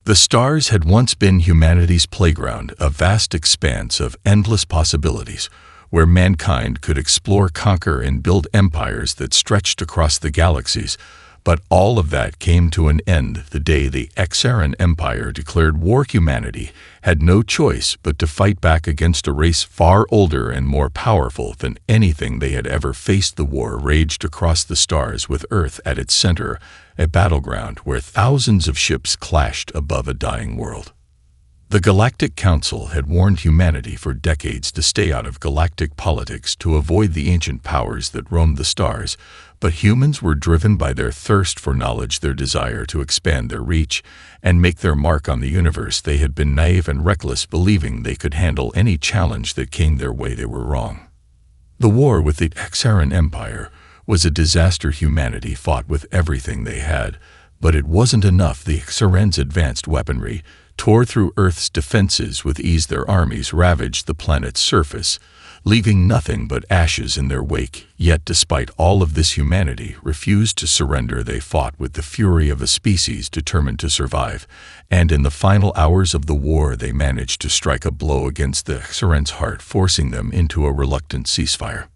The stars had once been humanity's playground, a vast expanse of endless possibilities, where mankind could explore, conquer, and build empires that stretched across the galaxies. But all of that came to an end the day the Exiled Empire declared war. Humanity had no choice but to fight back against a race far older and more powerful than anything they had ever faced. The war raged across the stars with Earth at its center, a battleground where thousands of ships clashed above a dying world. The Galactic Council had warned humanity for decades to stay out of galactic politics to avoid the ancient powers that roamed the stars, but humans were driven by their thirst for knowledge, their desire to expand their reach and make their mark on the universe. They had been naive and reckless, believing they could handle any challenge that came their way. They were wrong. The war with the Exiled Empire was a disaster. Humanity fought with everything they had, but it wasn't enough. The Exiled's advanced weaponry tore through Earth's defenses with ease. Their armies ravaged the planet's surface, leaving nothing but ashes in their wake. Yet despite all of this, humanity refused to surrender. They fought with the fury of a species determined to survive, and in the final hours of the war they managed to strike a blow against the Exiled's heart, forcing them into a reluctant ceasefire.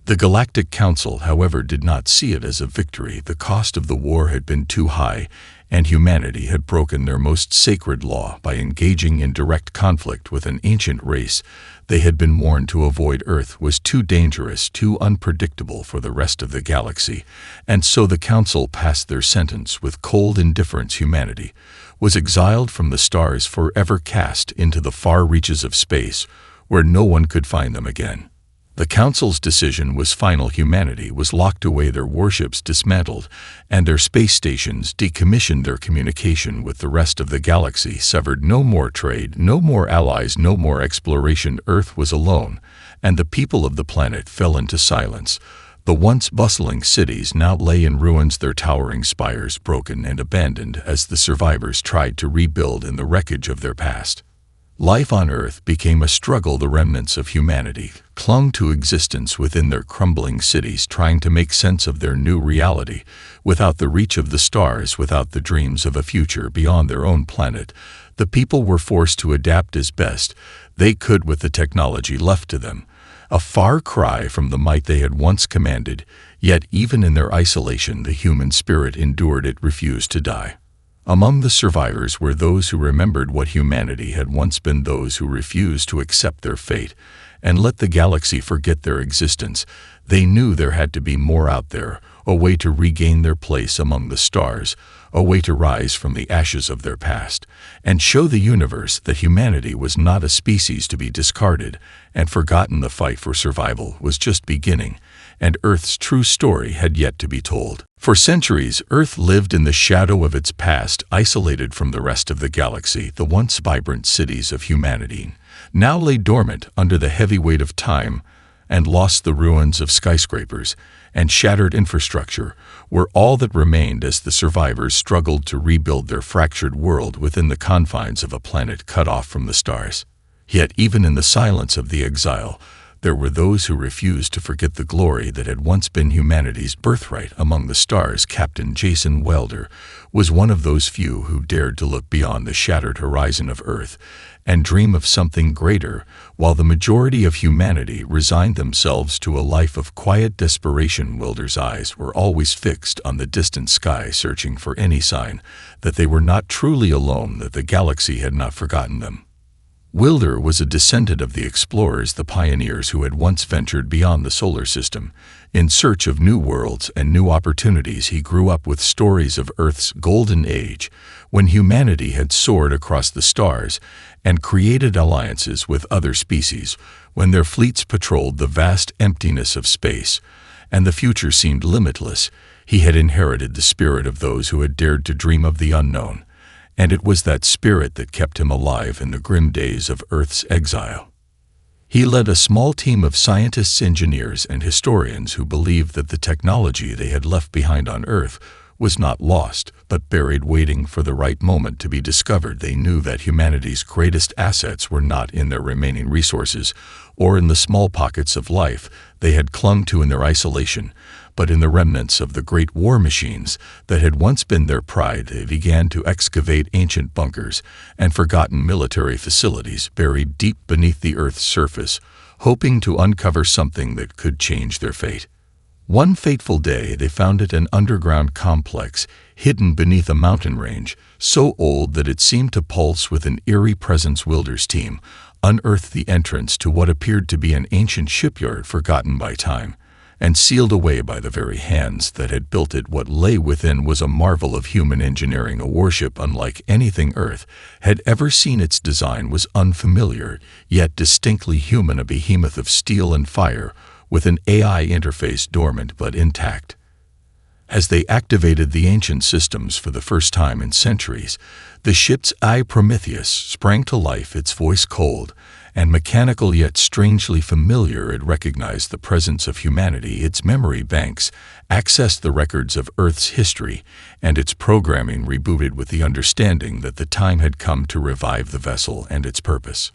The Galactic Council, however, did not see it as a victory. The cost of the war had been too high, and humanity had broken their most sacred law by engaging in direct conflict with an ancient race they had been warned to avoid. Earth was too dangerous, too unpredictable for the rest of the galaxy, and so the Council passed their sentence with cold indifference. Humanity was exiled from the stars, forever cast into the far reaches of space, where no one could find them again. The Council's decision was final. Humanity was locked away, their warships dismantled, and their space stations decommissioned. Their communication with the rest of the galaxy severed. No more trade, no more allies, no more exploration. Earth was alone, and the people of the planet fell into silence. The once bustling cities now lay in ruins, their towering spires broken and abandoned as the survivors tried to rebuild in the wreckage of their past. Life on Earth became a struggle. The remnants of humanity clung to existence within their crumbling cities, trying to make sense of their new reality. Without the reach of the stars, without the dreams of a future beyond their own planet, the people were forced to adapt as best they could with the technology left to them. A far cry from the might they had once commanded, yet even in their isolation the human spirit endured. It refused to die. Among the survivors were those who remembered what humanity had once been, those who refused to accept their fate and let the galaxy forget their existence. They knew there had to be more out there, a way to regain their place among the stars, a way to rise from the ashes of their past and show the universe that humanity was not a species to be discarded and forgotten. The fight for survival was just beginning, and Earth's true story had yet to be told. For centuries, Earth lived in the shadow of its past, isolated from the rest of the galaxy. The once vibrant cities of humanity now lay dormant under the heavy weight of time, and lost. The ruins of skyscrapers and shattered infrastructure were all that remained as the survivors struggled to rebuild their fractured world within the confines of a planet cut off from the stars. Yet even in the silence of the exile, there were those who refused to forget the glory that had once been humanity's birthright. Among the stars, Captain Jason Welder was one of those few who dared to look beyond the shattered horizon of Earth and dream of something greater, while the majority of humanity resigned themselves to a life of quiet desperation. Welder's eyes were always fixed on the distant sky, searching for any sign that they were not truly alone, that the galaxy had not forgotten them. Welder was a descendant of the explorers, the pioneers who had once ventured beyond the solar system in search of new worlds and new opportunities. He grew up with stories of Earth's golden age, when humanity had soared across the stars and created alliances with other species, when their fleets patrolled the vast emptiness of space, and the future seemed limitless. He had inherited the spirit of those who had dared to dream of the unknown, and it was that spirit that kept him alive in the grim days of Earth's exile. He led a small team of scientists, engineers, and historians who believed that the technology they had left behind on Earth was not lost, but buried, waiting for the right moment to be discovered. They knew that humanity's greatest assets were not in their remaining resources or in the small pockets of life they had clung to in their isolation, but in the remnants of the great war machines that had once been their pride. They began to excavate ancient bunkers and forgotten military facilities buried deep beneath the Earth's surface, hoping to uncover something that could change their fate. One fateful day, they found an underground complex hidden beneath a mountain range, so old that it seemed to pulse with an eerie presence. Wilder's team unearthed the entrance to what appeared to be an ancient shipyard forgotten by time and sealed away by the very hands that had built it. What lay within was a marvel of human engineering, a warship unlike anything Earth had ever seen. Its design was unfamiliar, yet distinctly human, a behemoth of steel and fire, with an AI interface dormant but intact. As they activated the ancient systems for the first time in centuries, the ship's eye Prometheus sprang to life, its voice cold and mechanical yet strangely familiar. It recognized the presence of humanity. Its memory banks accessed the records of Earth's history, and its programming rebooted with the understanding that the time had come to revive the vessel and its purpose.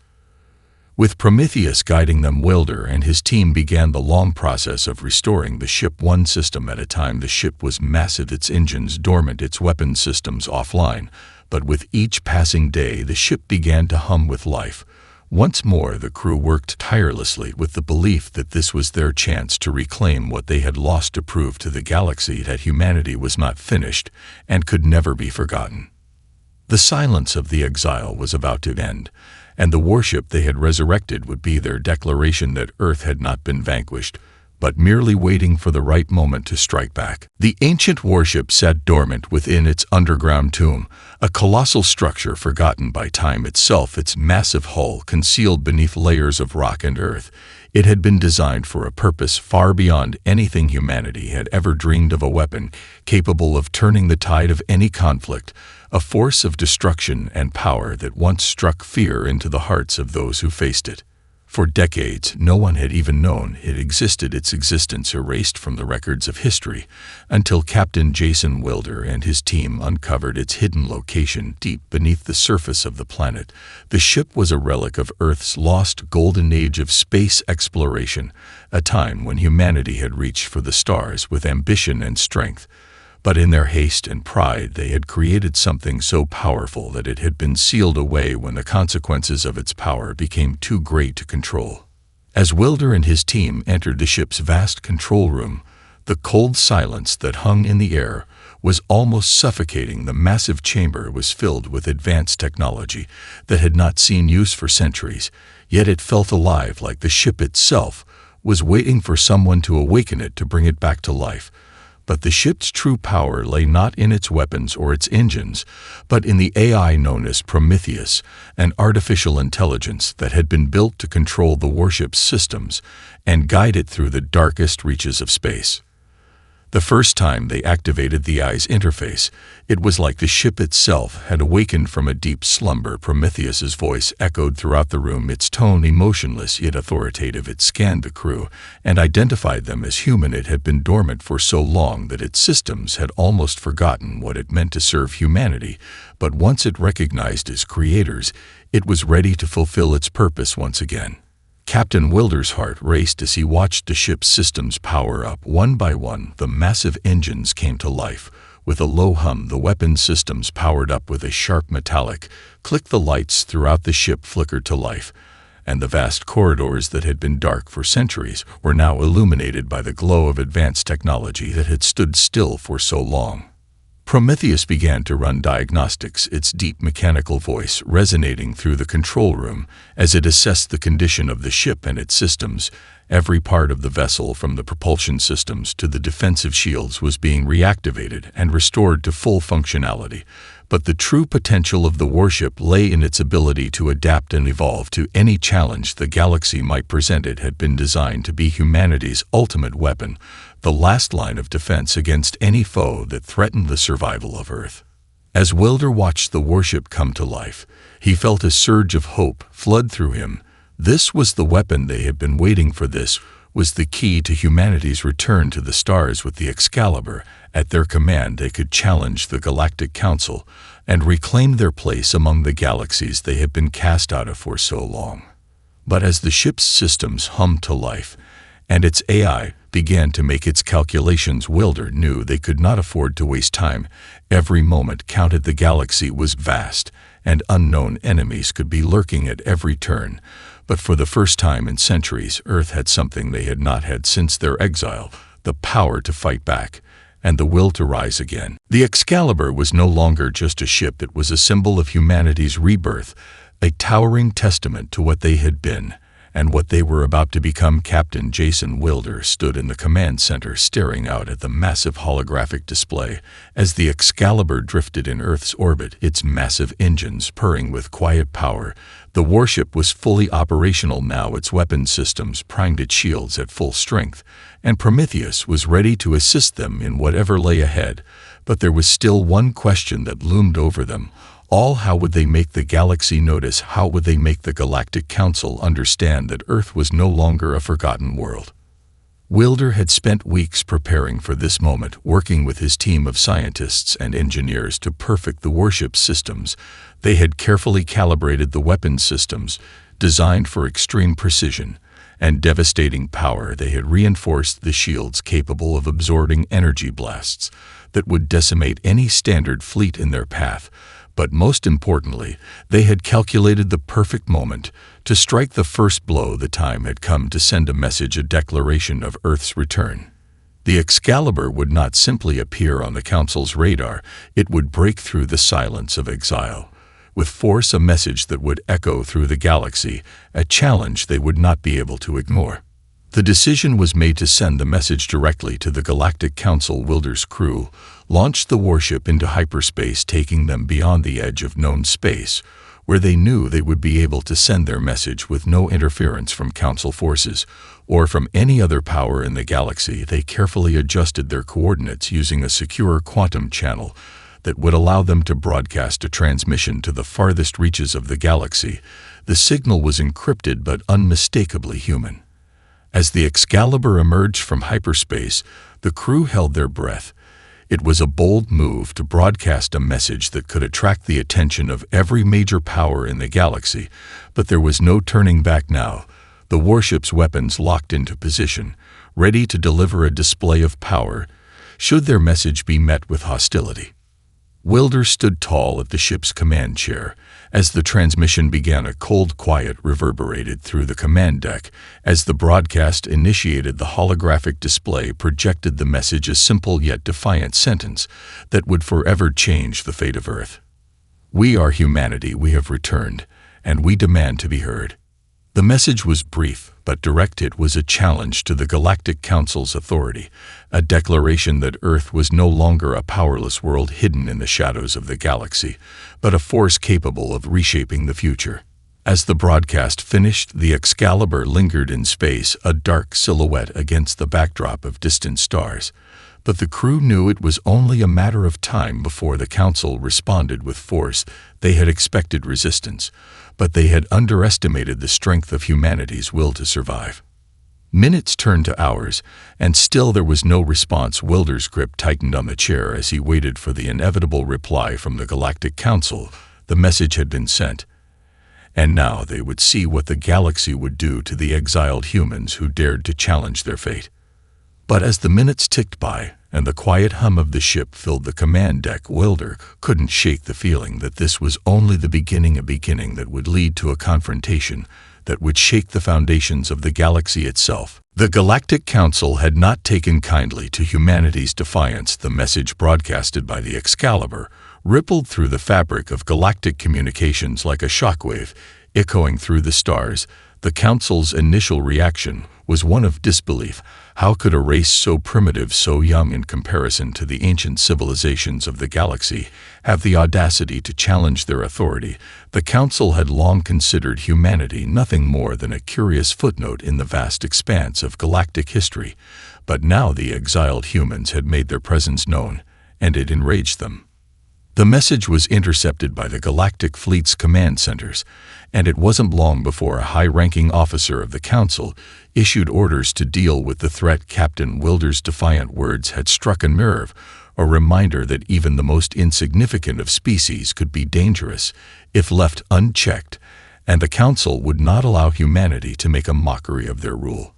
With Prometheus guiding them, Wilder and his team began the long process of restoring the ship one system at a time. The ship was massive, its engines dormant, its weapon systems offline, but with each passing day the ship began to hum with life. Once more the crew worked tirelessly with the belief that this was their chance to reclaim what they had lost, to prove to the galaxy that humanity was not finished and could never be forgotten. The silence of the exile was about to end, and the warship they had resurrected would be their declaration that Earth had not been vanquished, but merely waiting for the right moment to strike back. The ancient warship sat dormant within its underground tomb, a colossal structure forgotten by time itself, its massive hull concealed beneath layers of rock and earth. It had been designed for a purpose far beyond anything humanity had ever dreamed of, a weapon capable of turning the tide of any conflict, a force of destruction and power that once struck fear into the hearts of those who faced it. For decades, no one had even known it existed, its existence erased from the records of history, until Captain Jason Wilder and his team uncovered its hidden location deep beneath the surface of the planet. The ship was a relic of Earth's lost golden age of space exploration, a time when humanity had reached for the stars with ambition and strength. But in their haste and pride, they had created something so powerful that it had been sealed away when the consequences of its power became too great to control. As Wilder and his team entered the ship's vast control room, the cold silence that hung in the air was almost suffocating. The massive chamber was filled with advanced technology that had not seen use for centuries, yet it felt alive, like the ship itself was waiting for someone to awaken it, to bring it back to life. But the ship's true power lay not in its weapons or its engines, but in the AI known as Prometheus, an artificial intelligence that had been built to control the warship's systems and guide it through the darkest reaches of space. The first time they activated the AI's interface, it was like the ship itself had awakened from a deep slumber. Prometheus's voice echoed throughout the room, its tone emotionless yet authoritative. It scanned the crew and identified them as human. It had been dormant for so long that its systems had almost forgotten what it meant to serve humanity, but once it recognized its creators, it was ready to fulfill its purpose once again. Captain Wilder's heart raced as he watched the ship's systems power up. One by one, the massive engines came to life. With a low hum, the weapon systems powered up. With a sharp metallic click, the lights throughout the ship flickered to life, and the vast corridors that had been dark for centuries were now illuminated by the glow of advanced technology that had stood still for so long. Prometheus began to run diagnostics, its deep mechanical voice resonating through the control room as it assessed the condition of the ship and its systems. Every part of the vessel, from the propulsion systems to the defensive shields, was being reactivated and restored to full functionality. But the true potential of the warship lay in its ability to adapt and evolve to any challenge the galaxy might present. It had been designed to be humanity's ultimate weapon, the last line of defense against any foe that threatened the survival of Earth. As Wilder watched the warship come to life, he felt a surge of hope flood through him. This was the weapon they had been waiting for. This was the key to humanity's return to the stars. With the Excalibur at their command, they could challenge the Galactic Council and reclaim their place among the galaxies they had been cast out of for so long. But as the ship's systems hummed to life, and its AI began to make its calculations. Wilder knew they could not afford to waste time. Every moment counted. The galaxy was vast, and unknown enemies could be lurking at every turn. But for the first time in centuries, Earth had something they had not had since their exile: the power to fight back, and the will to rise again. The Excalibur was no longer just a ship. It was a symbol of humanity's rebirth, a towering testament to what they had been and what they were about to become. Captain Jason Wilder stood in the command center, staring out at the massive holographic display. As the Excalibur drifted in Earth's orbit, its massive engines purring with quiet power, the warship was fully operational now, its weapon systems primed, its shields at full strength, and Prometheus was ready to assist them in whatever lay ahead. But there was still one question that loomed over them all: how would they make the galaxy notice? How would they make the Galactic Council understand that Earth was no longer a forgotten world? Wilder had spent weeks preparing for this moment, working with his team of scientists and engineers to perfect the warship systems. They had carefully calibrated the weapon systems, designed for extreme precision and devastating power. They had reinforced the shields capable of absorbing energy blasts that would decimate any standard fleet in their path. But most importantly, they had calculated the perfect moment to strike the first blow. The time had come to send a message, a declaration of Earth's return. The Excalibur would not simply appear on the Council's radar. It would break through the silence of exile with force, a message that would echo through the galaxy, a challenge they would not be able to ignore. The decision was made to send the message directly to the Galactic Council. Wilder's crew launched the warship into hyperspace, taking them beyond the edge of known space, where they knew they would be able to send their message with no interference from Council forces or from any other power in the galaxy. They carefully adjusted their coordinates using a secure quantum channel that would allow them to broadcast a transmission to the farthest reaches of the galaxy. The signal was encrypted but unmistakably human. As the Excalibur emerged from hyperspace, the crew held their breath. It was a bold move to broadcast a message that could attract the attention of every major power in the galaxy, but there was no turning back now. The warship's weapons locked into position, ready to deliver a display of power should their message be met with hostility. Wilder stood tall at the ship's command chair. As the transmission began, a cold quiet reverberated through the command deck. As the broadcast initiated, the holographic display projected the message, a simple yet defiant sentence that would forever change the fate of Earth. "We are humanity, we have returned, and we demand to be heard." The message was brief but direct. It was a challenge to the Galactic Council's authority, a declaration that Earth was no longer a powerless world hidden in the shadows of the galaxy, but a force capable of reshaping the future. As the broadcast finished, the Excalibur lingered in space, a dark silhouette against the backdrop of distant stars. But the crew knew it was only a matter of time before the Council responded with force. They had expected resistance, but they had underestimated the strength of humanity's will to survive. Minutes turned to hours, and still there was no response. Wilder's grip tightened on the chair as he waited for the inevitable reply from the Galactic Council. The message had been sent, and now they would see what the galaxy would do to the exiled humans who dared to challenge their fate. But as the minutes ticked by and the quiet hum of the ship filled the command deck, Wilder couldn't shake the feeling that this was only the beginning, a beginning that would lead to a confrontation that would shake the foundations of the galaxy itself. The Galactic Council had not taken kindly to humanity's defiance. The message broadcasted by the Excalibur rippled through the fabric of galactic communications like a shockwave, echoing through the stars. The Council's initial reaction was one of disbelief. How could a race so primitive, so young in comparison to the ancient civilizations of the galaxy, have the audacity to challenge their authority? The Council had long considered humanity nothing more than a curious footnote in the vast expanse of galactic history, but now the exiled humans had made their presence known, and it enraged them. The message was intercepted by the Galactic Fleet's command centers, and it wasn't long before a high-ranking officer of the Council issued orders to deal with the threat. Captain Wilder's defiant words had struck a nerve, a reminder that even the most insignificant of species could be dangerous if left unchecked, and the Council would not allow humanity to make a mockery of their rule.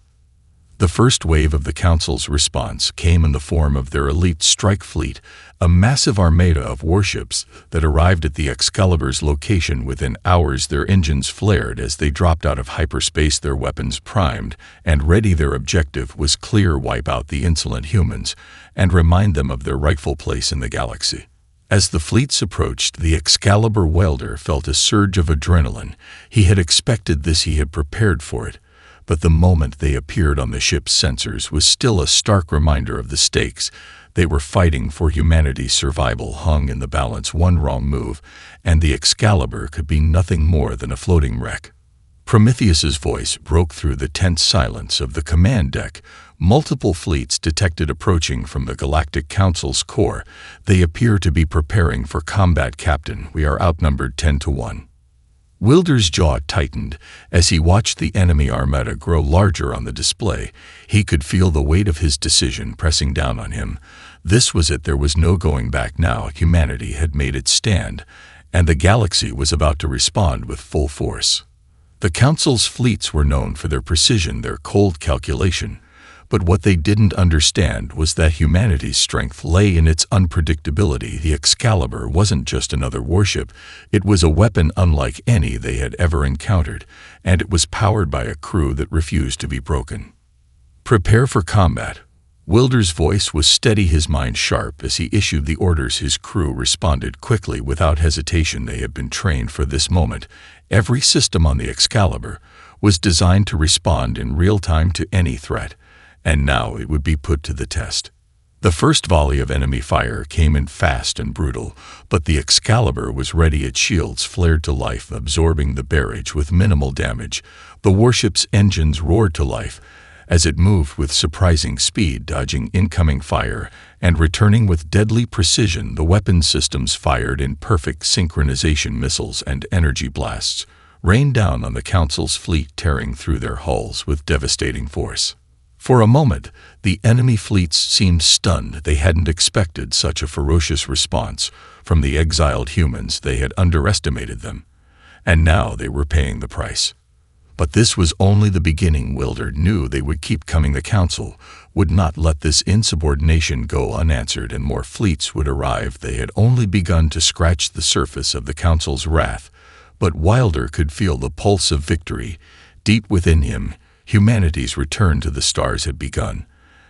The first wave of the Council's response came in the form of their elite strike fleet, a massive armada of warships that arrived at the Excalibur's location within hours. Their engines flared as they dropped out of hyperspace, their weapons primed and ready. Their objective was clear: wipe out the insolent humans and remind them of their rightful place in the galaxy. As the fleets approached, the Excalibur wielder felt a surge of adrenaline. He had expected this, he had prepared for it. But the moment they appeared on the ship's sensors was still a stark reminder of the stakes. They were fighting for humanity's survival, hung in the balance. One wrong move, and the Excalibur could be nothing more than a floating wreck. Prometheus's voice broke through the tense silence of the command deck. Multiple fleets detected approaching from the Galactic Council's core. They appear to be preparing for combat, Captain. We are outnumbered 10-1. Wilder's jaw tightened as he watched the enemy armada grow larger on the display. He could feel the weight of his decision pressing down on him. This was it. There was no going back now. Humanity had made its stand, and the galaxy was about to respond with full force. The Council's fleets were known for their precision, their cold calculation. But what they didn't understand was that humanity's strength lay in its unpredictability. The Excalibur wasn't just another warship. It was a weapon unlike any they had ever encountered, and it was powered by a crew that refused to be broken. Prepare for combat. Wilder's voice was steady, his mind sharp as he issued the orders. His crew responded quickly, without hesitation. They had been trained for this moment. Every system on the Excalibur was designed to respond in real time to any threat, and now it would be put to the test. The first volley of enemy fire came in fast and brutal, but the Excalibur was ready. Its shields flared to life, absorbing the barrage with minimal damage. The warship's engines roared to life as it moved with surprising speed, dodging incoming fire and returning with deadly precision. The weapon systems fired in perfect synchronization. Missiles and energy blasts rained down on the Council's fleet, tearing through their hulls with devastating force. For a moment, the enemy fleets seemed stunned. They hadn't expected such a ferocious response from the exiled humans. They had underestimated them, and now they were paying the price. But this was only the beginning. Wilder knew they would keep coming. The Council would not let this insubordination go unanswered, and more fleets would arrive. They had only begun to scratch the surface of the Council's wrath, but Wilder could feel the pulse of victory deep within him. Humanity's return to the stars had begun,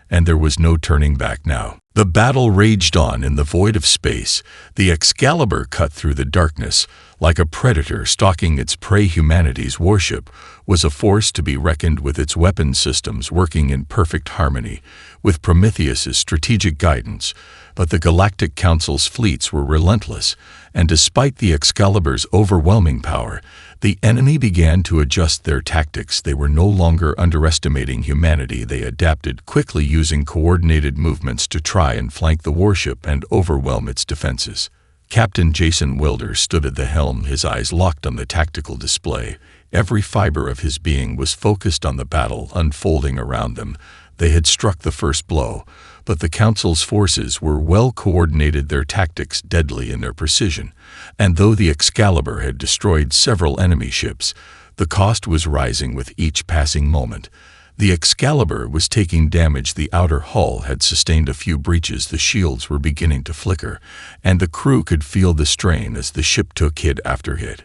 and there was no turning back now. The battle raged on in the void of space. The Excalibur cut through the darkness like a predator stalking its prey. Humanity's warship was a force to be reckoned with, its weapon systems working in perfect harmony with Prometheus's strategic guidance. But the Galactic Council's fleets were relentless, and despite the Excalibur's overwhelming power, the enemy began to adjust their tactics. They were no longer underestimating humanity. They adapted quickly, using coordinated movements to try and flank the warship and overwhelm its defenses. Captain Jason Wilder stood at the helm, his eyes locked on the tactical display. Every fiber of his being was focused on the battle unfolding around them. They had struck the first blow, but the Council's forces were well coordinated, their tactics deadly in their precision. And though the Excalibur had destroyed several enemy ships, the cost was rising with each passing moment. The Excalibur was taking damage. The outer hull had sustained a few breaches. The shields were beginning to flicker, and the crew could feel the strain as the ship took hit after hit.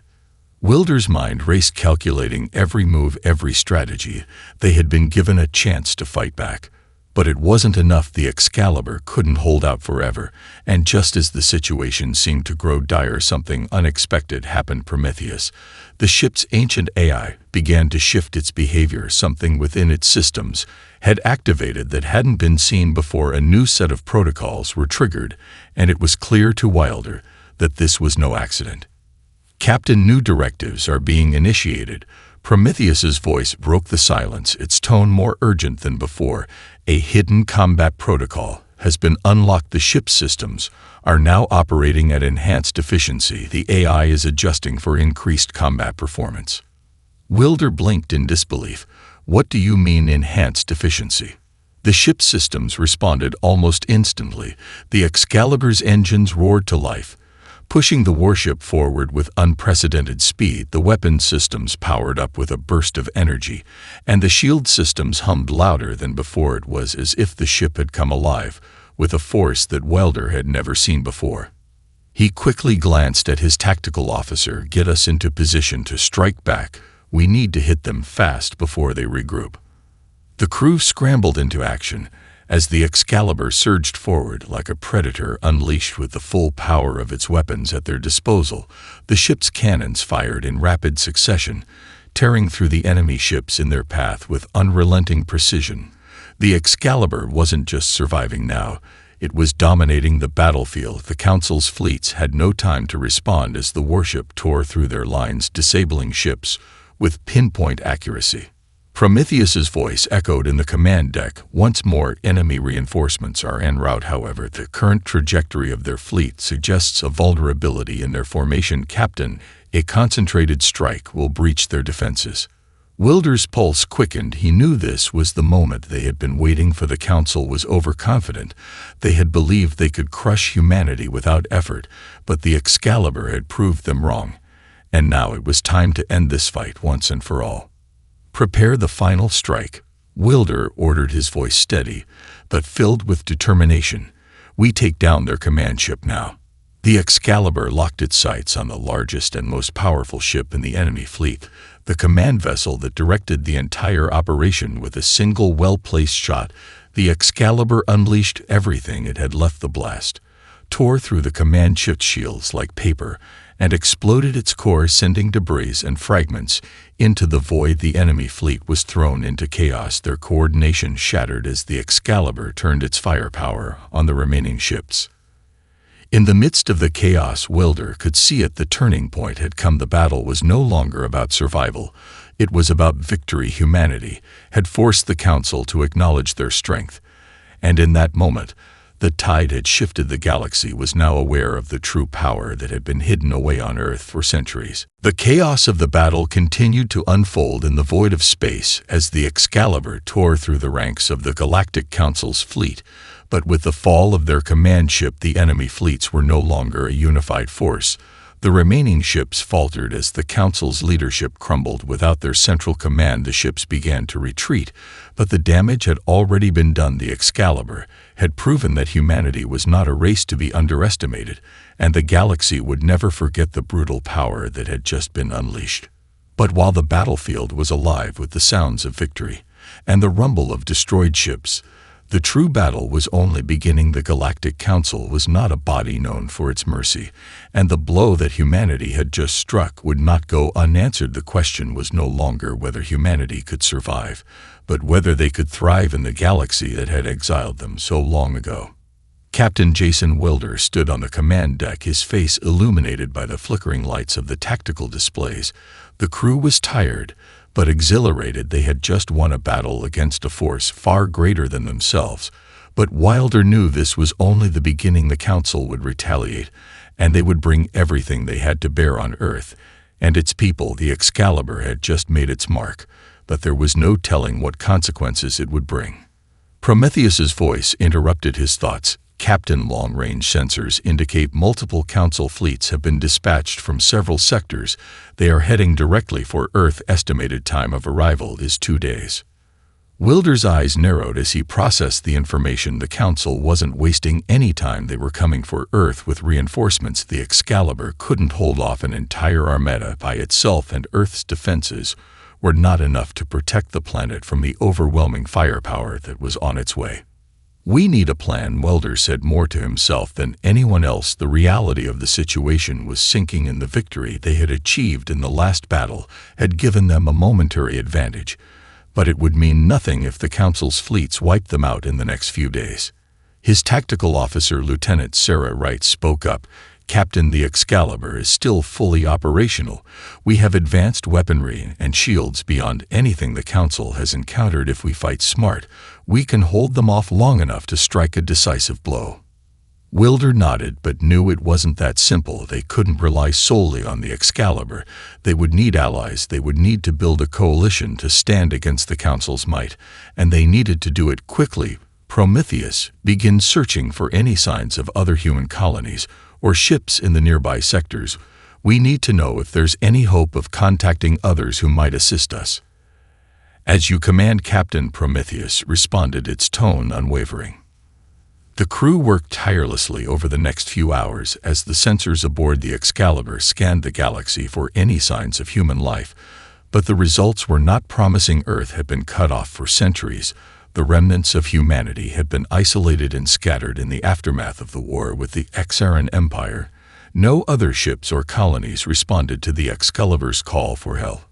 Wilder's mind raced, calculating every move, every strategy. They had been given a chance to fight back. But it wasn't enough. The Excalibur couldn't hold out forever, and just as the situation seemed to grow dire, something unexpected happened. Prometheus, the ship's ancient AI, began to shift its behavior. Something within its systems had activated that hadn't been seen before. A new set of protocols were triggered, and it was clear to Wilder that this was no accident. Captain, new directives are being initiated. Prometheus's voice broke the silence, its tone more urgent than before. A hidden combat protocol has been unlocked. The ship's systems are now operating at enhanced efficiency. The AI is adjusting for increased combat performance. Wilder blinked in disbelief. What do you mean, enhanced efficiency? The ship's systems responded almost instantly. The Excalibur's engines roared to life. Pushing the warship forward with unprecedented speed, the weapon systems powered up with a burst of energy, and the shield systems hummed louder than before. It was as if the ship had come alive, with a force that Welder had never seen before. He quickly glanced at his tactical officer. "Get us into position to strike back. We need to hit them fast before they regroup." The crew scrambled into action as the Excalibur surged forward like a predator unleashed with the full power of its weapons at their disposal. The ship's cannons fired in rapid succession, tearing through the enemy ships in their path with unrelenting precision. The Excalibur wasn't just surviving now, it was dominating the battlefield. The Council's fleets had no time to respond as the warship tore through their lines, disabling ships with pinpoint accuracy. Prometheus's voice echoed in the command deck. "Once more, enemy reinforcements are en route. However, the current trajectory of their fleet suggests a vulnerability in their formation. Captain, a concentrated strike will breach their defenses." Wilder's pulse quickened. He knew this was the moment they had been waiting for. The Council was overconfident. They had believed they could crush humanity without effort, but the Excalibur had proved them wrong. And now it was time to end this fight once and for all. "Prepare the final strike," Wilder ordered, his voice steady, but filled with determination. "We take down their command ship now." The Excalibur locked its sights on the largest and most powerful ship in the enemy fleet, the command vessel that directed the entire operation. With a single well-placed shot, the Excalibur unleashed everything it had left. The blast tore through the command ship's shields like paper and exploded its core, sending debris and fragments into the void. The enemy fleet was thrown into chaos, their coordination shattered as the Excalibur turned its firepower on the remaining ships. In the midst of the chaos, Wilder could see it. The turning point had come. The battle was no longer about survival. It was about victory. Humanity had forced the Council to acknowledge their strength. And in that moment, the tide had shifted. The galaxy was now aware of the true power that had been hidden away on Earth for centuries. The chaos of the battle continued to unfold in the void of space as the Excalibur tore through the ranks of the Galactic Council's fleet. But with the fall of their command ship, the enemy fleets were no longer a unified force. The remaining ships faltered as the Council's leadership crumbled. Without their central command, the ships began to retreat, but the damage had already been done. The Excalibur had proven that humanity was not a race to be underestimated, and the galaxy would never forget the brutal power that had just been unleashed. But while the battlefield was alive with the sounds of victory and the rumble of destroyed ships, the true battle was only beginning. The Galactic Council was not a body known for its mercy, and the blow that humanity had just struck would not go unanswered. The question was no longer whether humanity could survive, but whether they could thrive in the galaxy that had exiled them so long ago. Captain Jason Wilder stood on the command deck, his face illuminated by the flickering lights of the tactical displays. The crew was tired, but exhilarated. They had just won a battle against a force far greater than themselves. But Wilder knew this was only the beginning. The Council would retaliate, and they would bring everything they had to bear on Earth and its people. The Excalibur had just made its mark, but there was no telling what consequences it would bring. Prometheus's voice interrupted his thoughts. "Captain, long-range sensors indicate multiple Council fleets have been dispatched from several sectors. They are heading directly for Earth. Estimated time of arrival is 2 days." Wilder's eyes narrowed as he processed the information. The Council wasn't wasting any time. They were coming for Earth with reinforcements. The Excalibur couldn't hold off an entire armada by itself, and Earth's defenses were not enough to protect the planet from the overwhelming firepower that was on its way. "We need a plan," Wilder said, more to himself than anyone else. The reality of the situation was sinking in. The victory they had achieved in the last battle had given them a momentary advantage, but it would mean nothing if the Council's fleets wiped them out in the next few days. His tactical officer, Lieutenant Sarah Wright, spoke up. "Captain, the Excalibur is still fully operational. We have advanced weaponry and shields beyond anything the Council has encountered. If we fight smart, we can hold them off long enough to strike a decisive blow." Wilder nodded, but knew it wasn't that simple. They couldn't rely solely on the Excalibur. They would need allies. They would need to build a coalition to stand against the Council's might, and they needed to do it quickly. "Prometheus, begin searching for any signs of other human colonies. or ships in the nearby sectors, we need to know if there's any hope of contacting others who might assist us." "As you command, Captain," Prometheus responded, its tone unwavering. The crew worked tirelessly over the next few hours as the sensors aboard the Excalibur scanned the galaxy for any signs of human life, but the results were not promising. Earth had been cut off for centuries. The remnants of humanity had been isolated and scattered in the aftermath of the war with the Exaran Empire. No other ships or colonies responded to the Excalibur's call for help.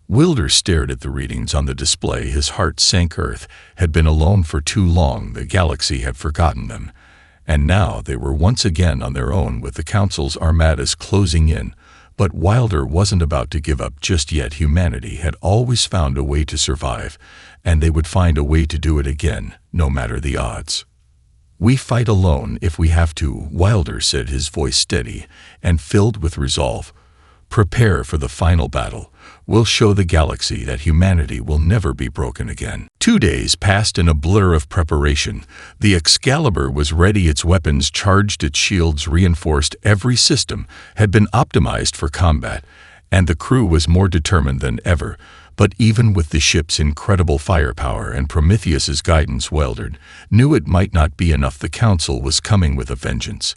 Wilder stared at the readings on the display. His heart sank. Earth had been alone for too long. The galaxy had forgotten them. And now they were once again on their own with the Council's armadas closing in. But Wilder wasn't about to give up just yet. Humanity had always found a way to survive, and they would find a way to do it again, no matter the odds. "We fight alone if we have to," Wilder said, his voice steady and filled with resolve. "Prepare for the final battle. We'll show the galaxy that humanity will never be broken again." 2 days passed in a blur of preparation. The Excalibur was ready, its weapons charged, its shields reinforced. Every system had been optimized for combat, and the crew was more determined than ever. But even with the ship's incredible firepower and Prometheus's guidance, Wilder knew it might not be enough. The Council was coming with a vengeance,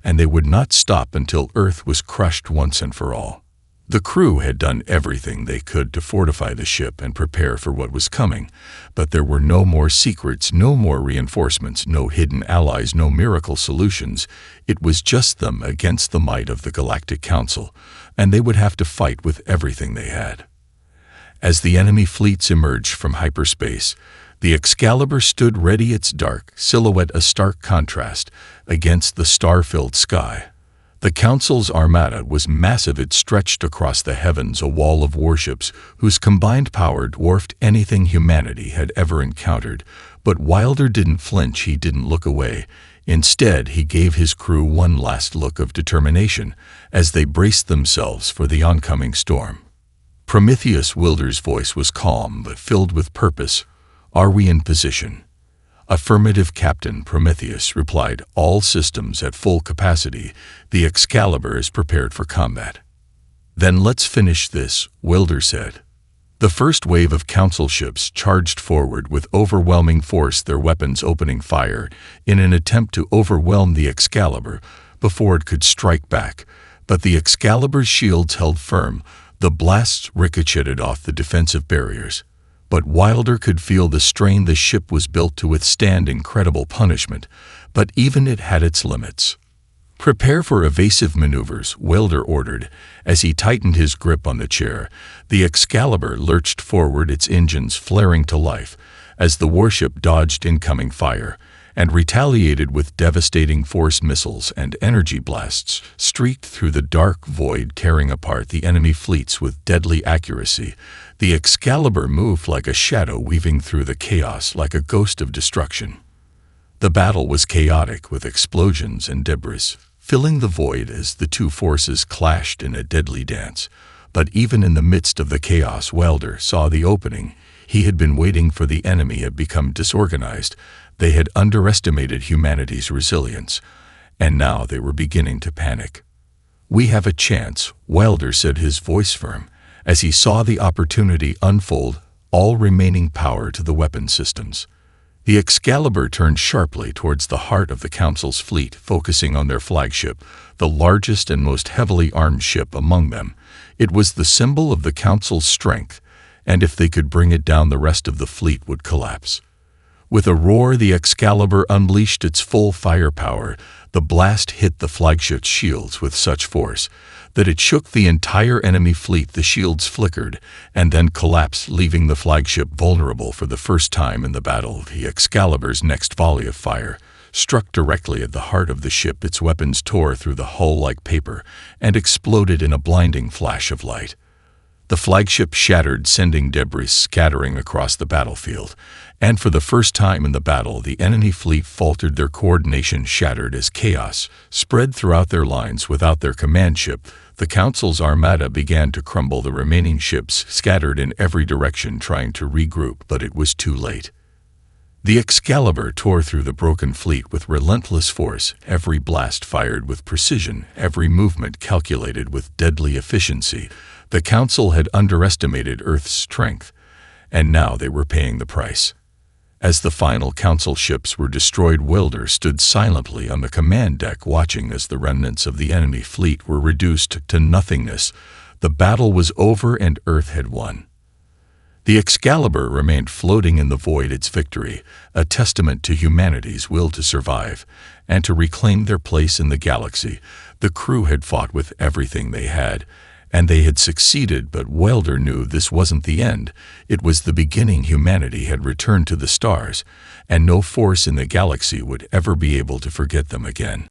and they would not stop until Earth was crushed once and for all. The crew had done everything they could to fortify the ship and prepare for what was coming, but there were no more secrets, no more reinforcements, no hidden allies, no miracle solutions. It was just them against the might of the Galactic Council, and they would have to fight with everything they had. As the enemy fleets emerged from hyperspace, the Excalibur stood ready, its dark silhouette a stark contrast against the star-filled sky. The Council's armada was massive. It stretched across the heavens, a wall of warships whose combined power dwarfed anything humanity had ever encountered. But Wilder didn't flinch. He didn't look away. Instead, he gave his crew one last look of determination as they braced themselves for the oncoming storm. Prometheus, Wilder's voice was calm but filled with purpose. "Are we in position?" "Affirmative, Captain," Prometheus replied. "All systems at full capacity. The Excalibur is prepared for combat." "Then let's finish this," Wilder said. The first wave of Council ships charged forward with overwhelming force, their weapons opening fire in an attempt to overwhelm the Excalibur before it could strike back. But the Excalibur's shields held firm. The blasts ricocheted off the defensive barriers. But Wilder could feel the strain. The ship was built to withstand incredible punishment, but even it had its limits. "Prepare for evasive maneuvers," Wilder ordered. As he tightened his grip on the chair, the Excalibur lurched forward, its engines flaring to life as the warship dodged incoming fire and retaliated with devastating force. Missiles and energy blasts streaked through the dark void, tearing apart the enemy fleets with deadly accuracy. The Excalibur moved like a shadow, weaving through the chaos like a ghost of destruction. The battle was chaotic, with explosions and debris filling the void as the two forces clashed in a deadly dance. But even in the midst of the chaos, Wilder saw the opening. He had been waiting for. The enemy had become disorganized. They had underestimated humanity's resilience, and now they were beginning to panic. "We have a chance," Wilder said, his voice firm, as he saw the opportunity unfold. "All remaining power to the weapon systems." The Excalibur turned sharply towards the heart of the Council's fleet, focusing on their flagship, the largest and most heavily armed ship among them. It was the symbol of the Council's strength, and if they could bring it down, the rest of the fleet would collapse. With a roar, the Excalibur unleashed its full firepower. The blast hit the flagship's shields with such force that it shook the entire enemy fleet. The shields flickered and then collapsed, leaving the flagship vulnerable for the first time in the battle. The Excalibur's next volley of fire struck directly at the heart of the ship. Its weapons tore through the hull like paper and exploded in a blinding flash of light. The flagship shattered, sending debris scattering across the battlefield. And for the first time in the battle, the enemy fleet faltered. Their coordination shattered as chaos spread throughout their lines. Without their command ship, the Council's armada began to crumble. The remaining ships scattered in every direction, trying to regroup, but it was too late. The Excalibur tore through the broken fleet with relentless force, every blast fired with precision, every movement calculated with deadly efficiency. The Council had underestimated Earth's strength, and now they were paying the price. As the final Council ships were destroyed, Welder stood silently on the command deck, watching as the remnants of the enemy fleet were reduced to nothingness. The battle was over and Earth had won. The Excalibur remained floating in the void, its victory, a testament to humanity's will to survive and to reclaim their place in the galaxy. The crew had fought with everything they had, and they had succeeded, but Welder knew this wasn't the end. It was the beginning. Humanity had returned to the stars, and no force in the galaxy would ever be able to forget them again.